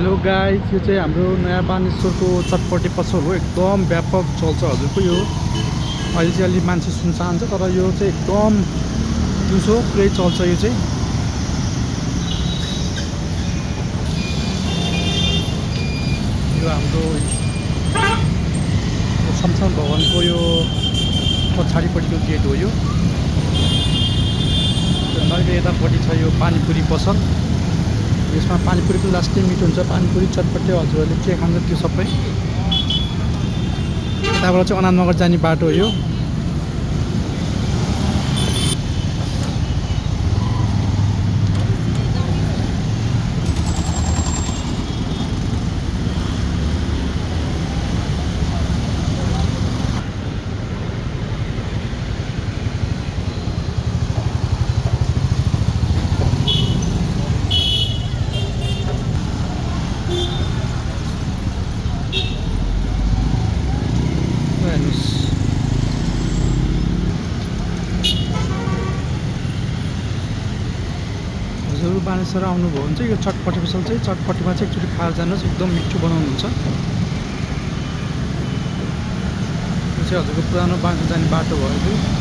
Hello guys, यो चाहिँ हाम्रो नयाँ बानेश्वरको चटपटे पसल हो। एकदम व्यापक चल्छ हजुरको यो। अहिले चाहिँ अलि मान्छे सुनसान छ, तर यो चाहिँ एकदम दिउँसो पुरै चल्छ यो चाहिँ। यो हाम्रो शमशान भवनको यो पछाडिपट्टिको गेट हो यो। नैले यतापट्टि छ यो पानीपुरी पसल। यसमा पानीपुरी पनि लास्टै मिठो हुन्छ। पानीपुरी चटपटे हजुरहरूले के खान्छ त्यो सबै। यताबाट चाहिँ अनामनगर जाने बाटो हो यो। हेर्नुहोस्, हजुर बानेश्वर आउनुभयो भने चाहिँ यो चटपटे पसल चाहिँ चटपटेमा चाहिँ एकचोटि खाएर जानुहोस्, एकदम मिठो बनाउनुहुन्छ। यो चाहिँ हजुरको पुरानो बाटो जाने बाटो भयो।